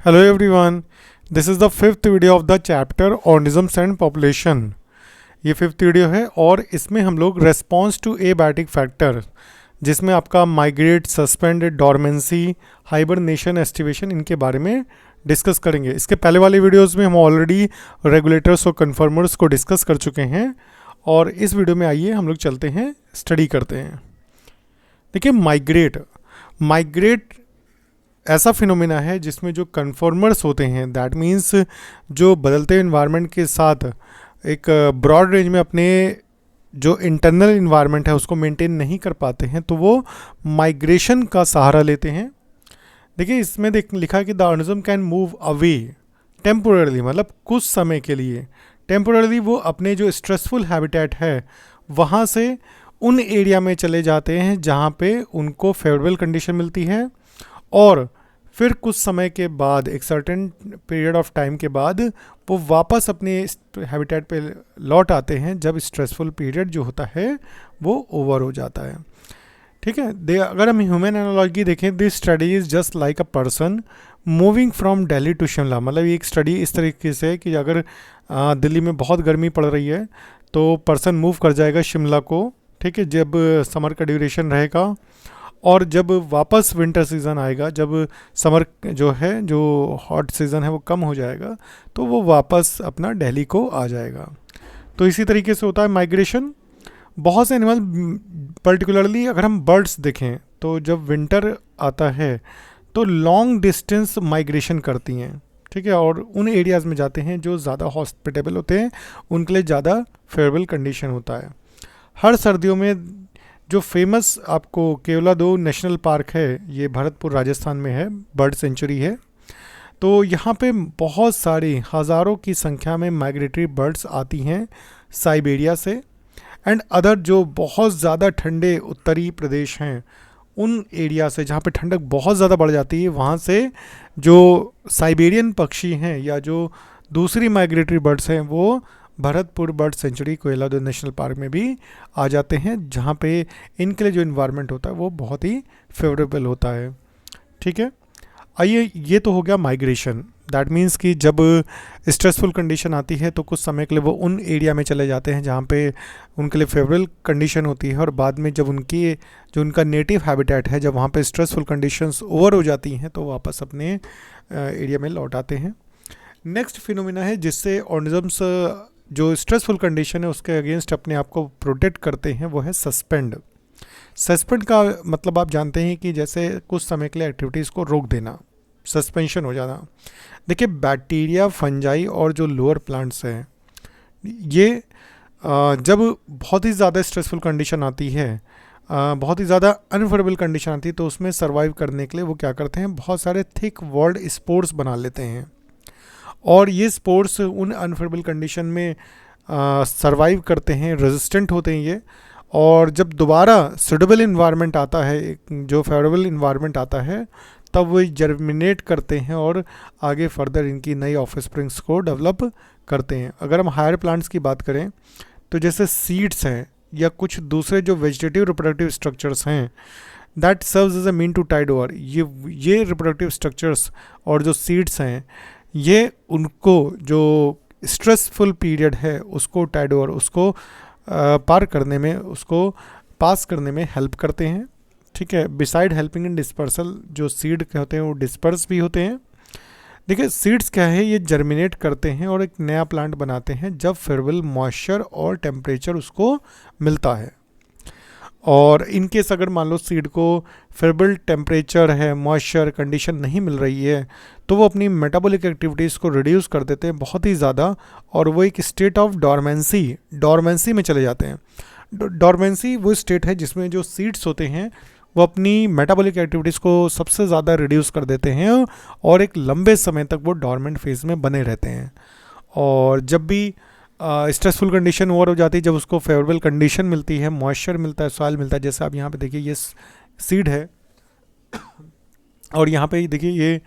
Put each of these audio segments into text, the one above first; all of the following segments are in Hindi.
Hello everyone, this is the fifth video of the chapter Organisms and Population। ये फिफ्थ वीडियो है और इसमें हम लोग रेस्पॉन्स टू एबायोटिक फैक्टर जिसमें आपका migrate, suspend, dormancy, hibernation, aestivation इनके बारे में डिस्कस करेंगे। इसके पहले वाले वीडियोस में हम ऑलरेडी रेगुलेटर्स और कन्फर्मर्स को डिस्कस कर चुके हैं और इस वीडियो में आइए हम लोग चलते हैं, स्टडी करते हैं। देखिए माइग्रेट ऐसा फिनोमेना है जिसमें जो कन्फॉर्मर्स होते हैं, दैट मीन्स जो बदलते इन्वायरमेंट के साथ एक ब्रॉड रेंज में अपने जो इंटरनल इन्वायरमेंट है उसको मेंटेन नहीं कर पाते हैं, तो वो माइग्रेशन का सहारा लेते हैं। देखिए इसमें लिखा है कि the organism can move away temporarily, मतलब कुछ समय के लिए टेम्पोरली वो अपने जो स्ट्रेसफुल हैबिटेट है वहाँ से उन एरिया में चले जाते हैं जहाँ पे उनको फेवरेबल कंडीशन मिलती है और फिर कुछ समय के बाद, एक सर्टेन पीरियड ऑफ टाइम के बाद वो वापस अपने हैबिटेट पे लौट आते हैं जब स्ट्रेसफुल पीरियड जो होता है वो ओवर हो जाता है। ठीक है, अगर हम ह्यूमन एनालॉजी देखें, this study is just like a person moving from Delhi to Shimla. मतलब एक स्टडी इस तरीके से है कि अगर दिल्ली में बहुत गर्मी पड़ रही है तो पर्सन मूव कर जाएगा शिमला को, ठीक है, जब समर का ड्यूरेशन रहेगा, और जब वापस विंटर सीज़न आएगा, जब समर जो है, जो हॉट सीज़न है वो कम हो जाएगा, तो वो वापस अपना दिल्ली को आ जाएगा। तो इसी तरीके से होता है माइग्रेशन। बहुत से एनिमल, पर्टिकुलरली अगर हम बर्ड्स देखें तो जब विंटर आता है तो लॉन्ग डिस्टेंस माइग्रेशन करती हैं, ठीक है, और उन एरियाज़ में जाते हैं जो ज़्यादा हॉस्पिटेबल होते हैं, उनके लिए ज़्यादा फेवरेबल कंडीशन होता है। हर सर्दियों में जो फेमस आपको केवलादेव नेशनल पार्क है, ये भरतपुर राजस्थान में है, बर्ड सेंचुरी है, तो यहाँ पे बहुत सारी हज़ारों की संख्या में माइग्रेटरी बर्ड्स आती हैं साइबेरिया से एंड अदर जो बहुत ज़्यादा ठंडे उत्तरी प्रदेश हैं उन एरिया से, जहाँ पे ठंडक बहुत ज़्यादा बढ़ जाती है, वहाँ से जो साइबेरियन पक्षी हैं या जो दूसरी माइग्रेटरी बर्ड्स हैं वो Bharatpur bird sanctuary Keoladeo national park में भी आ जाते हैं, जहाँ पे इनके लिए जो इन्वायरमेंट होता है वो बहुत ही फेवरेबल होता है। ठीक है, आइए, ये तो हो गया माइग्रेशन। दैट मीन्स कि जब स्ट्रेसफुल कंडीशन आती है तो कुछ समय के लिए वो उन एरिया में चले जाते हैं जहाँ पे उनके लिए फेवरेबल कंडीशन होती है, और बाद में जब उनका नेटिव हैबिटेट है, जब वहाँ पे स्ट्रेसफुल कंडीशंस ओवर हो जाती हैं तो वापस अपने एरिया में लौट आते हैं। नेक्स्ट फिनोमिना है जिससे ऑर्गेनिजम्स जो स्ट्रेसफुल कंडीशन है उसके अगेंस्ट अपने आप को प्रोटेक्ट करते हैं, वो है सस्पेंड। सस्पेंड का मतलब आप जानते हैं कि जैसे कुछ समय के लिए एक्टिविटीज़ को रोक देना, सस्पेंशन हो जाना। देखिए बैक्टीरिया, फंजाई और जो लोअर प्लांट्स हैं, ये जब बहुत ही ज़्यादा स्ट्रेसफुल कंडीशन आती है, बहुत ही ज़्यादा अनफेवरेबल कंडीशन आती है, तो उसमें सर्वाइव करने के लिए वो क्या करते हैं, बहुत सारे थिक वॉल्ड स्पोर्स बना लेते हैं, और ये स्पोर्स उन अनफेवरेबल कंडीशन में सरवाइव करते हैं, रेजिस्टेंट होते हैं ये, और जब दोबारा सूटेबल इन्वायरमेंट आता है, जो फेवरेबल इन्वायरमेंट आता है, तब वो जर्मिनेट करते हैं और आगे फर्दर इनकी नई ऑफस्प्रिंग्स को डेवलप करते हैं। अगर हम हायर प्लांट्स की बात करें तो जैसे सीड्स हैं या कुछ दूसरे जो वेजिटेटिव रिप्रोडक्टिव स्ट्रक्चर्स हैं, that serves as a mean to tide over. ये रिप्रोडक्टिव स्ट्रक्चर्स और जो सीड्स हैं, ये उनको जो स्ट्रेसफुल पीरियड है उसको टाइड ओवर, उसको पार करने में, उसको पास करने में हेल्प करते हैं। ठीक है, बिसाइड हेल्पिंग इन डिस्पर्सल, जो सीड के होते हैं वो डिस्पर्स भी होते हैं। देखिए सीड्स क्या है, ये जर्मिनेट करते हैं और एक नया प्लांट बनाते हैं जब फेवरेबल मॉइस्चर और टेम्परेचर उसको मिलता है। और इनकेस अगर मान लो सीड को फेवरेबल टेम्परेचर है, मॉइस्चर कंडीशन नहीं मिल रही है, तो वो अपनी मेटाबॉलिक एक्टिविटीज़ को रिड्यूस कर देते हैं बहुत ही ज़्यादा, और वो एक स्टेट ऑफ डॉर्मेंसी में चले जाते हैं। डॉर्मेंसी वो स्टेट है जिसमें जो सीड्स होते हैं वो अपनी मेटाबॉलिक एक्टिविटीज़ को सबसे ज़्यादा रिड्यूस कर देते हैं और एक लंबे समय तक वो डॉर्मेंट फेज में बने रहते हैं। और जब भी स्ट्रेसफुल कंडीशन ओवर हो जाती है, जब उसको फेवरेबल कंडीशन मिलती है, मॉइस्चर मिलता है, सॉइल मिलता है, जैसे आप यहाँ पे देखिए ये सीड है और यहाँ पे देखिए ये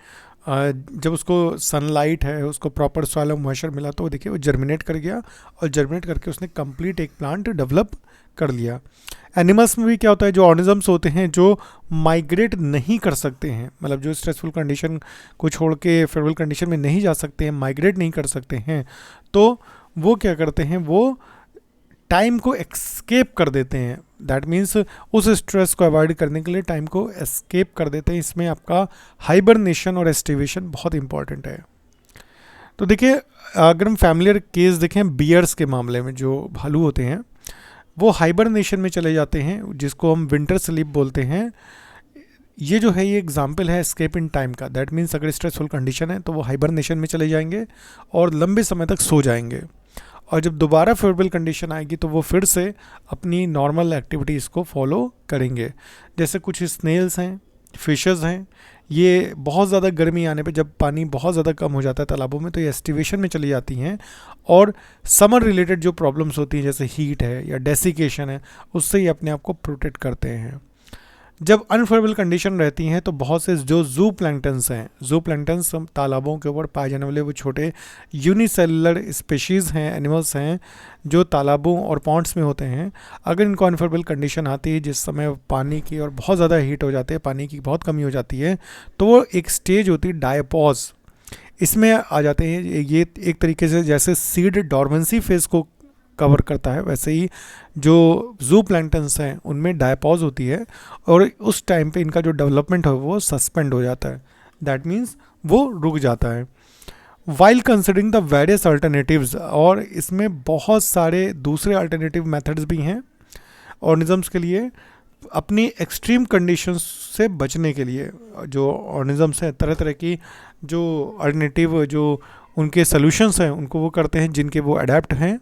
जब उसको सनलाइट है, उसको प्रॉपर सॉइल और मॉइस्चर मिला, तो देखिए वो जर्मिनेट कर गया और जर्मिनेट करके उसने कंप्लीट एक प्लांट डेवलप कर लिया। एनिमल्स में भी क्या होता है, जो ऑर्गेनिजम्स होते हैं जो माइग्रेट नहीं कर सकते हैं, मतलब जो स्ट्रेसफुल कंडीशन को छोड़ के फेवरेबल कंडीशन में नहीं जा सकते हैं, माइग्रेट नहीं कर सकते हैं, तो वो क्या करते हैं, वो टाइम को एस्केप कर देते हैं। दैट मीन्स उस स्ट्रेस को अवॉइड करने के लिए टाइम को एस्केप कर देते हैं। इसमें आपका हाइबरनेशन और एस्टिवेशन बहुत इंपॉर्टेंट है। तो देखिए, अगर हम फैमिलियर केस देखें बियर्स के मामले में, जो भालू होते हैं वो हाइबरनेशन में चले जाते हैं, जिसको हम विंटर स्लीप बोलते हैं। ये जो है ये एग्जाम्पल है एस्केप इन टाइम का। दैट मीन्स अगर स्ट्रेसफुल कंडीशन है तो वो हाइबरनेशन में चले जाएंगे और लंबे समय तक सो जाएंगे, और जब दोबारा फेवरेबल कंडीशन आएगी तो वो फिर से अपनी नॉर्मल एक्टिविटीज़ को फॉलो करेंगे। जैसे कुछ स्नेल्स हैं, फिशेस हैं, ये बहुत ज़्यादा गर्मी आने पे, जब पानी बहुत ज़्यादा कम हो जाता है तालाबों में, तो ये एस्टिवेशन में चली जाती हैं और समर रिलेटेड जो प्रॉब्लम्स होती हैं जैसे हीट है या डेसिकेशन है, उससे ये अपने आप को प्रोटेक्ट करते हैं। जब अनफेवरेबल कंडीशन रहती हैं तो बहुत से जो जू प्लैंक्टन्स हैं, जू प्लैंक्टन्स तालाबों के ऊपर पाए जाने वाले वो छोटे यूनिसेलुलर स्पेशीज़ हैं, एनिमल्स हैं जो तालाबों और पॉन्ड्स में होते हैं। अगर इनको अनफेवरेबल कंडीशन आती है, जिस समय पानी की और बहुत ज़्यादा हीट हो जाती है, पानी की बहुत कमी हो जाती है, तो वो एक स्टेज होती है डायपॉज, इसमें आ जाते हैं। ये एक तरीके से जैसे सीड डॉर्मेंसी फेज को कवर करता है, वैसे ही जो जू प्लैंक्टन्स हैं उनमें डायपॉज होती है और उस टाइम पे इनका जो डेवलपमेंट है वो सस्पेंड हो जाता है। दैट मीन्स वो रुक जाता है। While considering the various alternatives, और इसमें बहुत सारे दूसरे अल्टरनेटिव मेथड्स भी हैं ऑर्गेनिजम्स के लिए अपनी एक्सट्रीम कंडीशंस से बचने के लिए। जो ऑर्गेनिजम्स हैं तरह तरह की जो अल्टरनेटिव जो उनके सोल्यूशंस हैं उनको वो करते हैं, जिनके वो अडेप्ट हैं।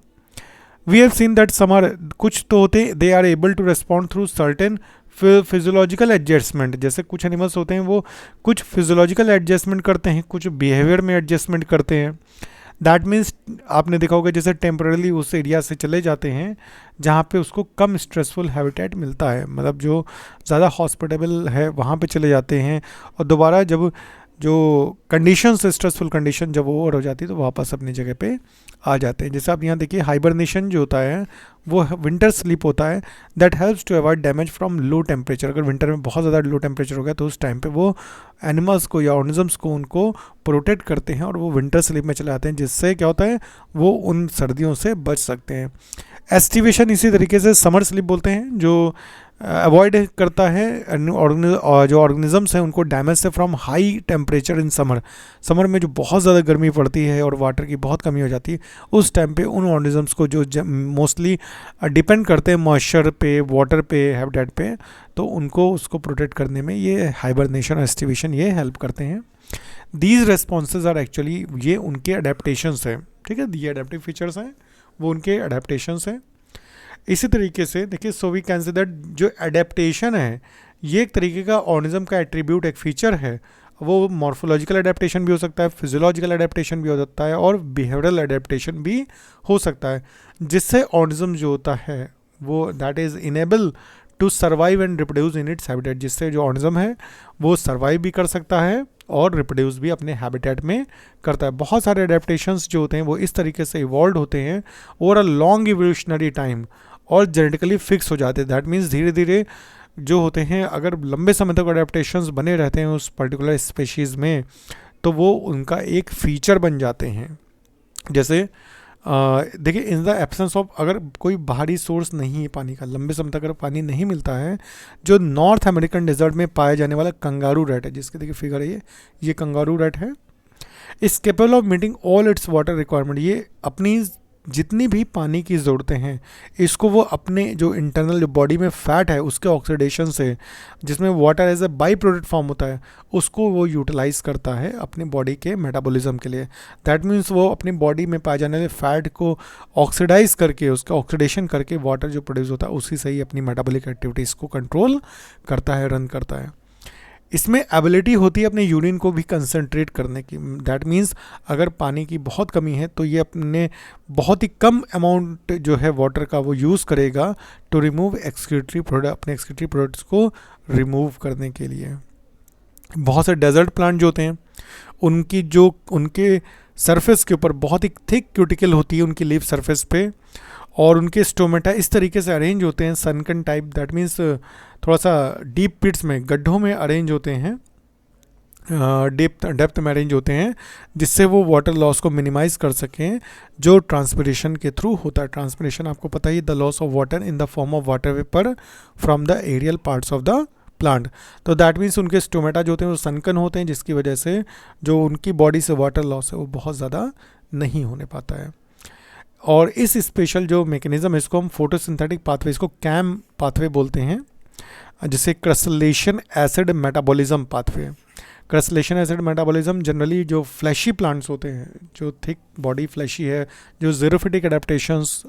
We have seen that some are, कुछ तो होते हैं they are able to respond through certain physiological adjustment. जैसे कुछ एनिमल्स होते हैं वो कुछ फिजियोलॉजिकल एडजस्टमेंट करते हैं, कुछ बिहेवियर में एडजस्टमेंट करते हैं। दैट मीन्स आपने देखा होगा जैसे टेम्परली उस एरिया से चले जाते हैं जहाँ पे उसको कम स्ट्रेसफुल हैबिटेट मिलता है, मतलब जो ज़्यादा हॉस्पिटेबल है वहाँ पे चले जाते हैं, और दोबारा जब जो कंडीशंस स्ट्रेसफुल कंडीशन जब ओवर हो जाती है तो वापस अपनी जगह पे आ जाते हैं। जैसे आप यहाँ देखिए हाइबरनेशन जो होता है वो विंटर स्लीप होता है, that helps to avoid damage from low temperature. अगर विंटर में बहुत ज़्यादा लो टेम्परेचर हो गया तो उस टाइम पे वो एनिमल्स को या ऑर्गेनिजम्स को उनको प्रोटेक्ट करते हैं और वो विंटर स्लीप में चले आते हैं, जिससे क्या होता है वो उन सर्दियों से बच सकते हैं। एस्टिवेशन इसी तरीके से समर स्लीप बोलते हैं, जो अवॉइड करता है जो ऑर्गेनिजम्स हैं उनको डैमेज से from high temperature in summer. Summer में जो बहुत ज़्यादा गर्मी पड़ती है और वाटर की बहुत कमी हो जाती है, उस टाइम पे उन ऑर्गेनिजम्स को जो मोस्टली डिपेंड करते हैं मॉइस्चर पे, वाटर पे, हैबिटेट पे, तो उनको उसको प्रोटेक्ट करने में ये हाइबरनेशन और एस्टिवेशन ये हेल्प करते हैं। दीज रेस्पॉन्सेज आर एक्चुअली, ये उनके अडेप्टेशंस हैं, ठीक है, ये अडेप्टिव फीचर्स हैं, वो उनके अडेप्टेशंस हैं। इसी तरीके से देखिए, so we can say that जो एडेप्टेशन है ये एक तरीके का ऑर्गेनिज्म का एट्रीब्यूट, एक फीचर है। वो मॉर्फोलॉजिकल एडेप्टेशन भी हो सकता है, फिजियोलॉजिकल एडेप्टेशन भी हो सकता है और बिहेवियरल एडेप्टेशन भी हो सकता है, जिससे ऑर्गेनिज्म जो होता है वो that is enable to survive and reproduce in its habitat, जिससे जो ऑर्गेनिज्म है वो सर्वाइव भी कर सकता है और रिप्रोड्यूस भी अपने हैबिटेट में करता है। बहुत सारे एडेप्टेशंस जो होते हैं वो इस तरीके से इवॉल्व होते हैं over a long evolutionary time और जेनेटिकली फिक्स हो जाते हैं। दैट मीन्स धीरे धीरे जो होते हैं, अगर लंबे समय तक अडेप्टेशंस बने रहते हैं उस पर्टिकुलर स्पेशीज़ में, तो वो उनका एक फीचर बन जाते हैं। जैसे देखिए, इन द एब्सेंस ऑफ, अगर कोई बाहरी सोर्स नहीं है पानी का, लंबे समय तक अगर पानी नहीं मिलता है, जो नॉर्थ अमेरिकन डेजर्ट में पाया जाने वाला कंगारू रैट है, जिसके देखिए फिगर है, ये कंगारू रैट है, इस capable of meeting all it's water requirement. ये अपनी जितनी भी पानी की ज़रूरतें हैं इसको वो अपने जो इंटरनल जो बॉडी में फ़ैट है उसके ऑक्सीडेशन से, जिसमें water as a by product form होता है, उसको वो यूटिलाइज़ करता है अपने बॉडी के मेटाबॉलिज्म के लिए। दैट मीन्स वो अपनी बॉडी में पाए जाने वाले फ़ैट को ऑक्सीडाइज करके, उसका ऑक्सीडेशन करके वाटर जो प्रोड्यूस होता है उसी से ही अपनी मेटाबॉलिक एक्टिविटीज़ को कंट्रोल करता है, रन करता है। इसमें एबिलिटी होती है अपने यूरिन को भी कंसंट्रेट करने की। दैट मीन्स अगर पानी की बहुत कमी है तो ये अपने बहुत ही कम अमाउंट जो है वाटर का वो यूज़ करेगा टू रिमूव एक्सक्रीटरी प्रोडक्ट, अपने एक्सक्रीटरी प्रोडक्ट्स को रिमूव करने के लिए। बहुत से डेजर्ट प्लांट जो होते हैं उनकी जो उनके सरफेस के ऊपर बहुत ही थिक क्यूटिकल होती है उनकी लीफ सरफेस पे, और उनके स्टोमेटा इस तरीके से अरेंज होते हैं सनकन टाइप, दैट मीन्स थोड़ा सा डीप पिट्स में, गड्ढों में अरेंज होते हैं, डेप्थ में अरेंज होते हैं, जिससे वो वाटर लॉस को मिनिमाइज कर सकें जो ट्रांसपिरेशन के थ्रू होता है। ट्रांसपिरेशन आपको पता ही, the loss of water in the form of water vapour from the aerial parts of the plant. तो दैट मीन्स उनके स्टोमेटा जो होते हैं वो सनकन होते हैं, जिसकी वजह से जो उनकी बॉडी से वाटर लॉस है वो बहुत ज़्यादा नहीं होने पाता है। और इस स्पेशल जो मैकेनिज्म है इसको हम फोटोसिंथेटिक पाथवे, इसको कैम पाथवे बोलते हैं, जिसे crassulacean acid metabolism pathway. Crassulacean acid metabolism generally जो फ्लैशी प्लांट्स होते हैं, जो थिक बॉडी फ्लैशी है, जो ज़ेरोफिटिक एडेप्टेशंस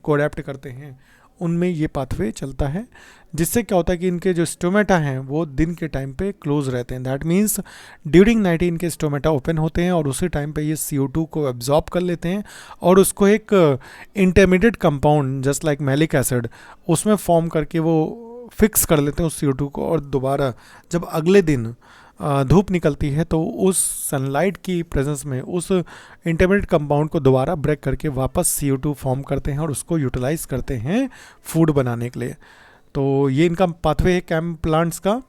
को अडेप्ट करते हैं, उनमें ये पाथवे चलता है, जिससे क्या होता है कि इनके जो स्टोमेटा हैं वो दिन के टाइम पे क्लोज रहते हैं। दैट मीन्स ड्यूरिंग नाइट इनके स्टोमेटा ओपन होते हैं और उसी टाइम पे ये CO2 को एब्जॉर्ब कर लेते हैं और उसको एक intermediate compound just like malic acid उसमें फॉर्म करके वो फिक्स कर लेते हैं उस CO2 को, और दोबारा जब अगले दिन धूप निकलती है तो उस सनलाइट की प्रेजेंस में उस इंटरमीडिएट कंपाउंड को दोबारा ब्रेक करके वापस CO2 फॉर्म करते हैं और उसको यूटिलाइज करते हैं फूड बनाने के लिए। तो ये इनका पाथवे है कैम प्लांट्स का।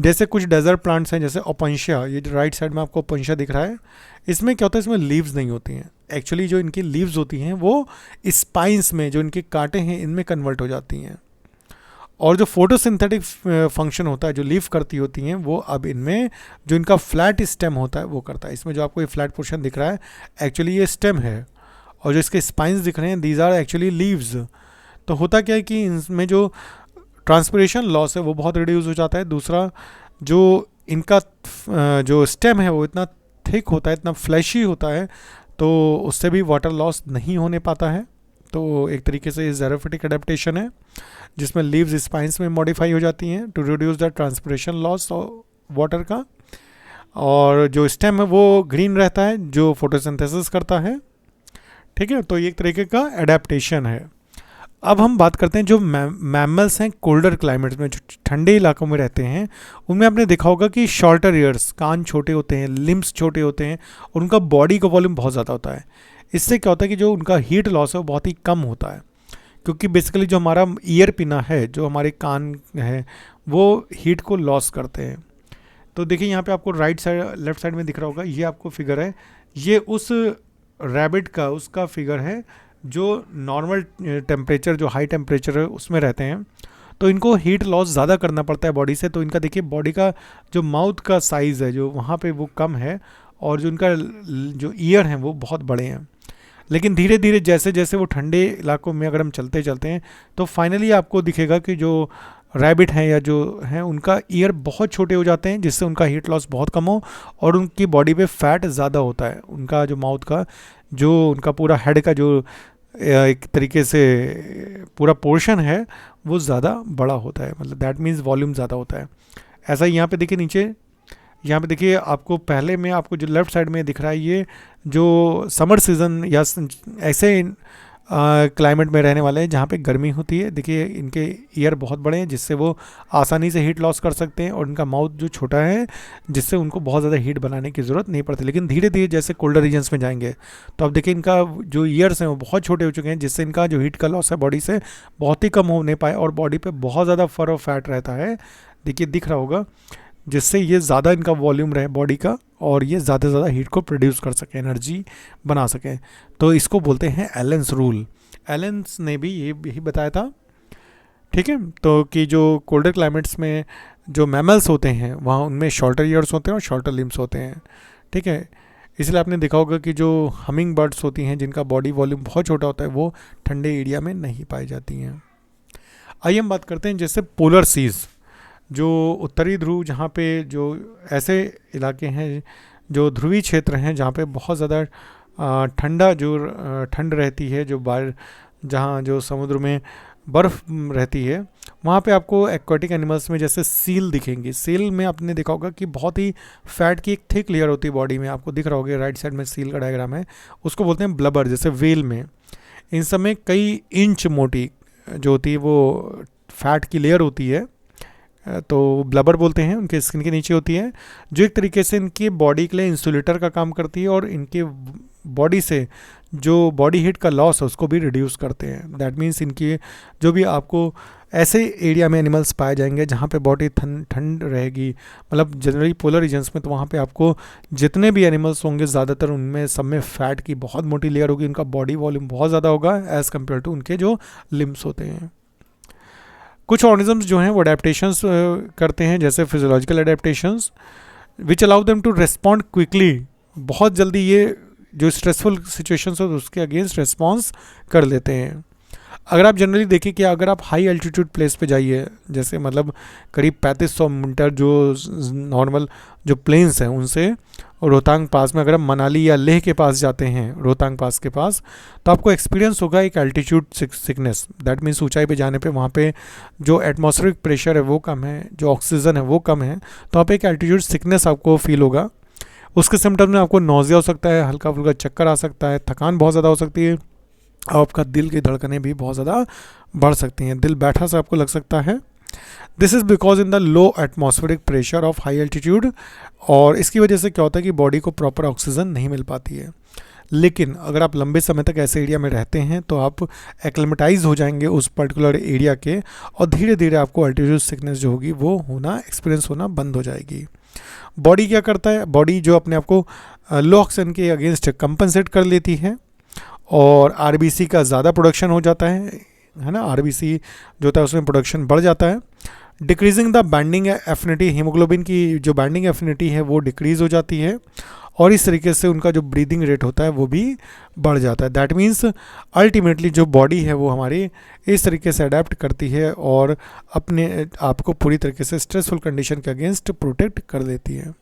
जैसे कुछ डेजर्ट प्लांट्स हैं, जैसे ओपनशिया, ये जो राइट साइड में आपको ओपनशिया दिख रहा है, इसमें क्या होता है, इसमें लीव्स नहीं होती हैं। एक्चुअली जो इनकी लीव्स होती हैं वो स्पाइंस में, जो इनके कांटे हैं, इनमें कन्वर्ट हो जाती हैं, और जो फोटोसिंथेटिक फंक्शन होता है जो लीफ करती होती हैं वो अब इनमें जो इनका फ्लैट स्टेम होता है वो करता है। इसमें जो आपको ये फ्लैट पोर्शन दिख रहा है एक्चुअली ये स्टेम है, और जो इसके स्पाइंस दिख रहे हैं दीज आर एक्चुअली लीव्स। तो होता क्या है कि इनमें जो ट्रांसपिरेशन लॉस है वो बहुत रिड्यूस हो जाता है। दूसरा, जो इनका जो स्टेम है वो इतना थिक होता है, इतना फ्लैशी होता है, तो उससे भी वाटर लॉस नहीं होने पाता है। तो एक तरीके से ये ज़ेरोफिटिक एडेप्टेशन है जिसमें लीव्स स्पाइंस में मॉडिफाई हो जाती हैं to reduce the transpiration loss water का, और जो स्टेम है वो ग्रीन रहता है जो फोटोसिंथेसिस करता है। ठीक है, तो ये एक तरीके का एडेप्टेशन है। अब हम बात करते हैं जो मैमल्स हैं कोल्डर क्लाइमेट्स में, जो ठंडे इलाकों में रहते हैं, उनमें आपने देखा होगा कि शॉर्टर ईयर्स, कान छोटे होते हैं, लिम्स छोटे होते हैं, और उनका बॉडी का वॉल्यूम बहुत ज़्यादा होता है। इससे क्या होता है कि जो उनका हीट लॉस है वो बहुत ही कम होता है, क्योंकि बेसिकली जो हमारा ईयर पिना है, जो हमारे कान है, वो हीट को लॉस करते हैं। तो देखिए यहाँ पे आपको राइट साइड लेफ्ट साइड में दिख रहा होगा, ये आपको फिगर है, ये उस रैबिट का उसका फिगर है जो नॉर्मल टेम्परेचर, जो हाई टेम्परेचर है उसमें रहते हैं। तो इनको हीट लॉस ज़्यादा करना पड़ता है बॉडी से। तो इनका देखिए बॉडी का जो माउथ का साइज़ है जो वहाँ पे वो कम है, और जो इनका जो ईयर हैं वो बहुत बड़े हैं। लेकिन धीरे धीरे जैसे जैसे वो ठंडे इलाकों में अगर हम चलते चलते हैं तो फाइनली आपको दिखेगा कि जो रैबिट हैं या जो हैं उनका ईयर बहुत छोटे हो जाते हैं, जिससे उनका हीट लॉस बहुत कम हो और उनकी बॉडी पे फैट ज़्यादा होता है। उनका जो माउथ का, जो उनका पूरा हेड का जो एक तरीके से पूरा पोर्शन है वो ज़्यादा बड़ा होता है, मतलब दैट मीन्स वॉल्यूम ज़्यादा होता है। ऐसा ही यहाँ पे देखिए नीचे, यहाँ पे देखिए आपको पहले में आपको जो लेफ़्ट साइड में दिख रहा है ये जो समर सीज़न या ऐसे क्लाइमेट में रहने वाले हैं जहाँ पे गर्मी होती है। देखिए इनके ईयर बहुत बड़े हैं जिससे वो आसानी से हीट लॉस कर सकते हैं, और इनका माउथ जो छोटा है जिससे उनको बहुत ज़्यादा हीट बनाने की ज़रूरत नहीं पड़ती। लेकिन धीरे धीरे जैसे कोल्डर रीजन्स में जाएंगे तो अब देखिए इनका जो ईयर्स हैं वो बहुत छोटे हो चुके हैं, जिससे इनका जो हीट का लॉस है बॉडी से बहुत ही कम होने पाए, और बॉडी पर बहुत ज़्यादा फर और फैट रहता है, देखिए दिख रहा होगा, जिससे ये ज़्यादा इनका वॉल्यूम रहे बॉडी का और ये ज़्यादा से ज़्यादा हीट को प्रोड्यूस कर सकें, एनर्जी बना सकें। तो इसको बोलते हैं एलेंस रूल। एलेंस ने भी यही बताया था, ठीक है। तो कि जो कोल्डर क्लाइमेट्स में जो मैमल्स होते हैं वहाँ उनमें शॉर्टर ईयर्स होते हैं और शॉर्टर लिम्स होते हैं, ठीक है। इसलिए आपने देखा होगा कि जो हमिंग बर्ड्स होती हैं जिनका बॉडी वॉल्यूम बहुत छोटा होता है वो ठंडे एरिया में नहीं पाई जाती हैं। आइए हम बात करते हैं जैसे पोलर सीज़, जो उत्तरी ध्रुव, जहाँ पे जो ऐसे इलाके हैं जो ध्रुवीय क्षेत्र हैं जहाँ पे बहुत ज़्यादा ठंडा जो ठंड रहती है, जो बाहर जहाँ जो समुद्र में बर्फ़ रहती है, वहाँ पे आपको एक्वाटिक एनिमल्स में जैसे सील दिखेंगे। सील में आपने देखा होगा कि बहुत ही फैट की एक थिक लेयर होती है बॉडी में, आपको दिख रहा होगा राइट साइड में सील का डायग्राम है, उसको बोलते हैं ब्लबर। जैसे वेल में इन सब में कई इंच मोटी जो होती है वो फैट की लेयर होती है, तो ब्लबर बोलते हैं, उनके स्किन के नीचे होती है, जो एक तरीके से इनकी बॉडी के लिए इंसुलेटर का काम करती है और इनके बॉडी से जो बॉडी हीट का लॉस है उसको भी रिड्यूस करते हैं। दैट मीन्स इनकी जो भी आपको ऐसे एरिया में एनिमल्स पाए जाएंगे जहाँ पे बॉडी ठंड रहेगी, मतलब जनरली पोलर रीजन्स में, तो वहाँ पे आपको जितने भी एनिमल्स होंगे ज़्यादातर उनमें सब में फैट की बहुत मोटी लेयर होगी, उनका बॉडी वॉल्यूम बहुत ज़्यादा होगा एज़ कम्पेयर टू उनके जो लिम्स होते हैं। कुछ ऑर्गेनिजम्स जो हैं वो अडेप्टेशंस करते हैं, जैसे physiological adaptations which allow them to respond quickly. बहुत जल्दी ये जो स्ट्रेसफुल सिचुएशंस हो उसके अगेंस्ट रिस्पॉन्स कर लेते हैं। अगर आप जनरली देखिए कि अगर आप हाई एल्टीट्यूड प्लेस पे जाइए, जैसे मतलब करीब 3500 मीटर जो नॉर्मल जो प्लेन्स हैं उनसे, और रोहतांग पास में अगर आप मनाली या लेह के पास जाते हैं, रोहतांग पास के पास, तो आपको एक्सपीरियंस होगा एक एल्टीट्यूड सिकनेस। दैट मीन्स ऊंचाई पे जाने पे वहाँ पे जो एटमॉस्फेरिक प्रेशर है वो कम है, जो ऑक्सीजन है वो कम है, तो आप एक एल्टीट्यूड सिकनेस आपको फील होगा। उसके सिम्टम्स में आपको नोजिया हो सकता है, हल्का फुल्का चक्कर आ सकता है, थकान बहुत ज़्यादा हो सकती है, और आपका दिल की धड़कनें भी बहुत ज़्यादा बढ़ सकती हैं, दिल बैठा सा आपको लग सकता है। This is because in the low atmospheric pressure of high altitude, और इसकी वजह से क्या होता है कि बॉडी को प्रॉपर ऑक्सीजन नहीं मिल पाती है। लेकिन अगर आप लंबे समय तक ऐसे एरिया में रहते हैं तो आप एक्लेमेटाइज हो जाएंगे उस पर्टिकुलर एरिया के, और धीरे धीरे आपको एल्टीट्यूड सिकनेस जो होगी वो होना एक्सपीरियंस होना बंद हो जाएगी। बॉडी क्या करता है, बॉडी जो अपने आप को लो ऑक्सीजन के अगेंस्ट कंपनसेट कर लेती है, और आरबीसी का ज़्यादा प्रोडक्शन हो जाता है ना, आरबीसी जो होता है उसमें प्रोडक्शन बढ़ जाता है। Decreasing the binding affinity, haemoglobin की जो बाइंडिंग एफिनिटी है वो डिक्रीज़ हो जाती है, और इस तरीके से उनका जो ब्रीदिंग रेट होता है वो भी बढ़ जाता है। दैट मीन्स अल्टीमेटली जो बॉडी है वो हमारी इस तरीके से अडेप्ट करती है और अपने आप को पूरी तरीके से स्ट्रेसफुल कंडीशन के अगेंस्ट प्रोटेक्ट कर देती है।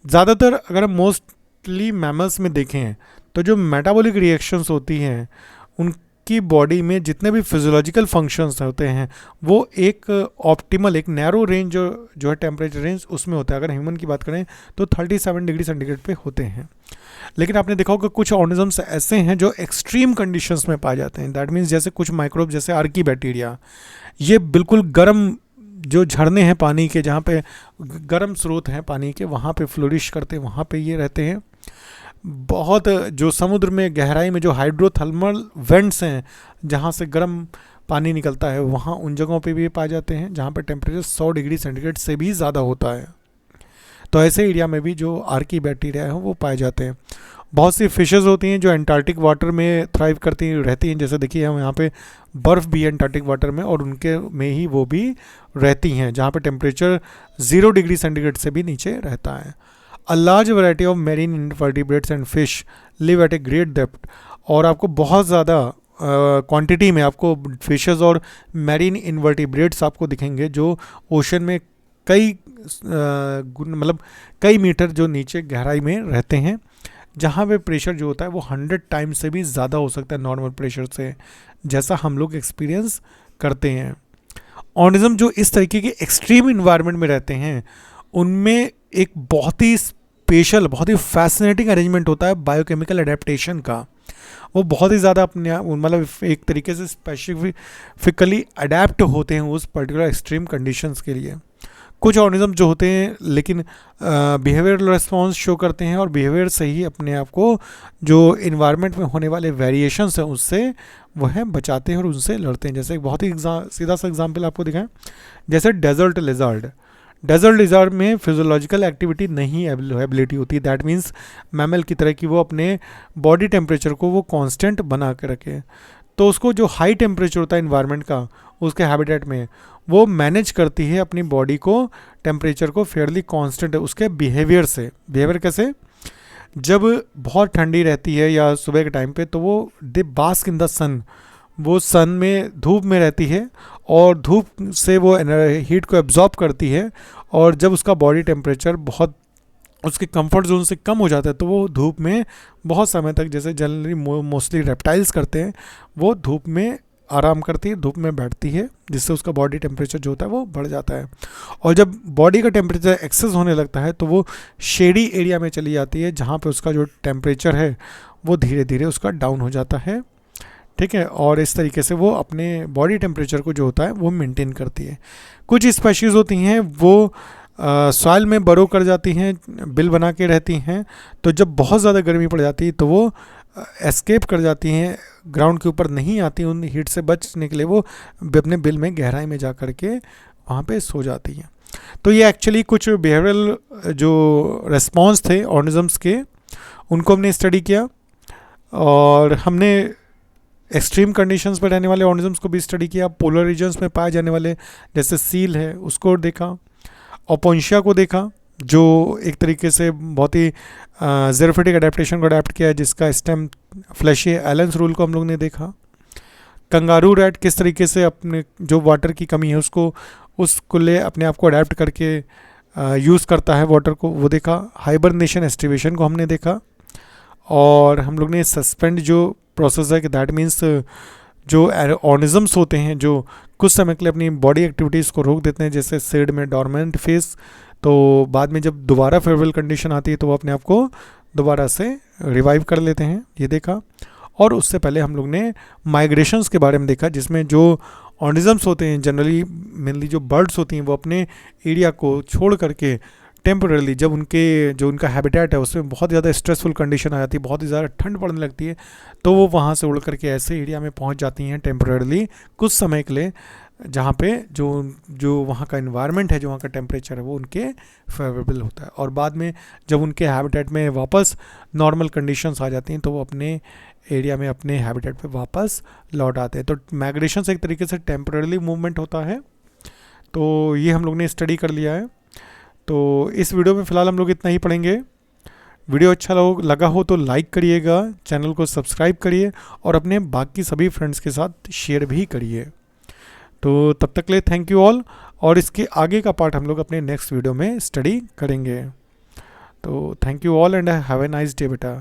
ज़्यादातर अगर हम मोस्टली मैमल्स में देखें तो जो मेटाबॉलिक रिएक्शंस होती हैं उनकी बॉडी में जितने भी फिजियोलॉजिकल फंक्शंस होते हैं वो एक ऑप्टिमल, एक नैरो रेंज जो है टेम्परेचर रेंज उसमें होता है। अगर ह्यूमन की बात करें तो 37 डिग्री सेंटीग्रेड पे होते हैं। लेकिन आपने देखा होगा कुछ ऑर्गेनिजम्स ऐसे हैं जो एक्सट्रीम कंडीशंस में पाए जाते हैं। दैट मीन्स जैसे कुछ माइक्रोब जैसे आर्की बैक्टीरिया, ये बिल्कुल गर्म जो झरने हैं पानी के, जहाँ पे गर्म स्रोत हैं पानी के, वहाँ पे फ्लोरिश करते हैं, वहाँ पे ये रहते हैं। बहुत जो समुद्र में गहराई में जो हाइड्रोथर्मल वेंट्स हैं जहाँ से गर्म पानी निकलता है, वहाँ उन जगहों पे भी पाए जाते हैं जहाँ पे टेम्परेचर 100 डिग्री सेंटीग्रेड से भी ज़्यादा होता है। तो ऐसे एरिया में भी जो आर्की बैक्टीरिया हैं वो पाए जाते हैं। बहुत सी फिशेज़ होती हैं जो एंटार्क्टिक वाटर में थ्राइव करती रहती हैं, जैसे देखिए हम यहाँ पे बर्फ़ भी है एंटार्क्टिक वाटर में, और उनके में ही वो भी रहती हैं जहाँ पे टेम्परेचर 0 डिग्री सेंटीग्रेड से भी नीचे रहता है। A large variety of marine invertebrates and fish live at a great depth, और आपको बहुत ज़्यादा क्वांटिटी में आपको फिशेस और मैरीन इन्वर्टिब्रेट्स आपको दिखेंगे जो ओशन में कई मतलब कई मीटर जो नीचे गहराई में रहते हैं, जहाँ पे प्रेशर जो होता है वो 100 टाइम्स से भी ज़्यादा हो सकता है नॉर्मल प्रेशर से, जैसा हम लोग एक्सपीरियंस करते हैं। ऑर्गेनिज्म जो इस तरीके के एक्सट्रीम इन्वायरमेंट में रहते हैं उनमें एक बहुत ही स्पेशल, बहुत ही फैसिनेटिंग अरेंजमेंट होता है बायोकेमिकल अडेप्टेशन का। वो बहुत ही ज़्यादा अपने मतलब एक तरीके से स्पेसिफिकली अडेप्ट होते हैं उस पर्टिकुलर एक्सट्रीम कंडीशंस के लिए। कुछ ऑर्गेनिज्म जो होते हैं लेकिन बिहेवियरल रिस्पॉन्स शो करते हैं, और बिहेवियर से ही अपने आप को जो इन्वायरमेंट में होने वाले वेरिएशंस हैं उससे वह बचाते हैं और उनसे लड़ते हैं। जैसे एक बहुत ही सीधा सा एग्जांपल आपको दिखाएं, जैसे डेजर्ट लिजर्ड। डेजर्ट लिजर्ड में फिजियोलॉजिकल एक्टिविटी नहीं एबिलिटी होती, दैट मीन्स मैमल की तरह कि वो अपने बॉडी टेम्परेचर को वो कांस्टेंट बना के रखे। तो उसको जो हाई टेम्परेचर होता है इन्वायरमेंट का उसके हैबिटेट में, वो मैनेज करती है अपनी बॉडी को टेम्परेचर को फेयरली कांस्टेंट उसके बिहेवियर से। बिहेवियर कैसे, जब बहुत ठंडी रहती है या सुबह के टाइम पे तो वो दे बास्क इन द सन, वो सन में धूप में रहती है और धूप से वो हीट को एब्जॉर्ब करती है, और जब उसका बॉडी टेम्परेचर बहुत उसके कंफर्ट जोन से कम हो जाता है तो वो धूप में बहुत समय तक, जैसे जनरली मोस्टली रेप्टाइल्स करते हैं, वो धूप में आराम करती है, धूप में बैठती है, जिससे उसका बॉडी टेम्परेचर जो होता है वो बढ़ जाता है। और जब बॉडी का टेम्परेचर एक्सेस होने लगता है तो वो शेडी एरिया में चली जाती है जहाँ पे उसका जो टेम्परेचर है वो धीरे धीरे उसका डाउन हो जाता है, ठीक है। और इस तरीके से वो अपने बॉडी टेम्परेचर को जो होता है वो मेंटेन करती है। कुछ स्पेशीज़ होती हैं वो सॉइल में बरो कर जाती हैं, बिल बना के रहती हैं। तो जब बहुत ज़्यादा गर्मी पड़ जाती है तो वो एस्केप कर जाती हैं, ग्राउंड के ऊपर नहीं आती, उन हीट से बचने के लिए वो अपने बिल में गहराई में जा कर के वहाँ पे सो जाती हैं। तो ये एक्चुअली कुछ बिहेवियरल जो रेस्पॉन्स थे ऑर्गेनिजम्स के, उनको हमने स्टडी किया, और हमने एक्सट्रीम कंडीशंस में रहने वाले ऑर्गेनिजम्स को भी स्टडी किया। पोलर रीजन्स में पाए जाने वाले जैसे सील है उसको देखा, ओपोन्शिया को देखा जो एक तरीके से बहुत ही ज़ेरोफिटिक अडेप्टेशन को अडेप्ट किया है, जिसका स्टेम फ्लैशी एलेंस रूल को हम लोग ने देखा। कंगारू रैट किस तरीके से अपने जो वाटर की कमी है उसको ले अपने आप को अडेप्ट करके यूज़ करता है वाटर को, वो देखा। हाइबरनेशन एस्टिवेशन को हमने देखा, और हम लोग ने सस्पेंड जो प्रोसेस है कि दैट मीन्स जो ऑर्गेनिजम्स होते हैं जो कुछ समय के लिए अपनी बॉडी एक्टिविटीज़ को रोक देते हैं, जैसे सीड में डॉर्मेंट फेस, तो बाद में जब दोबारा फेवरेबल कंडीशन आती है तो वो अपने आप को दोबारा से रिवाइव कर लेते हैं, ये देखा। और उससे पहले हम लोग ने माइग्रेशंस के बारे में देखा, जिसमें जो ऑर्गेनिजम्स होते हैं जनरली मेनली जो बर्ड्स होती हैं वो अपने एरिया को छोड़ करके टेम्परली जब उनका हैबिटेट है उसमें बहुत ज़्यादा स्ट्रेसफुल कंडीशन आ जाती है, बहुत ही ज़्यादा ठंड पड़ने लगती है, तो वो वहाँ से उड़ करके ऐसे एरिया में पहुँच जाती हैं टेम्परली कुछ समय के लिए, जहाँ पे जो वहाँ का इन्वायरमेंट है, जो वहाँ का टेम्परेचर है वो उनके फेवरेबल होता है। और बाद में जब उनके हैबिटेट में वापस नॉर्मल कंडीशंस आ जाती हैं तो वो अपने एरिया में अपने हैबिटेट पे वापस लौट आते हैं। तो माइग्रेशन से एक तरीके से टेम्पररी मूवमेंट होता है। तो ये हम लोग ने स्टडी कर लिया है। तो इस वीडियो में फ़िलहाल हम लोग इतना ही पढ़ेंगे। वीडियो अच्छा लगा हो तो लाइक करिएगा, चैनल को सब्सक्राइब करिए, और अपने बाकी सभी फ्रेंड्स के साथ शेयर भी करिए। तो तब तक के लिए थैंक यू ऑल, और इसके आगे का पार्ट हम लोग अपने नेक्स्ट वीडियो में स्टडी करेंगे। तो thank you all and have a nice day बेटा।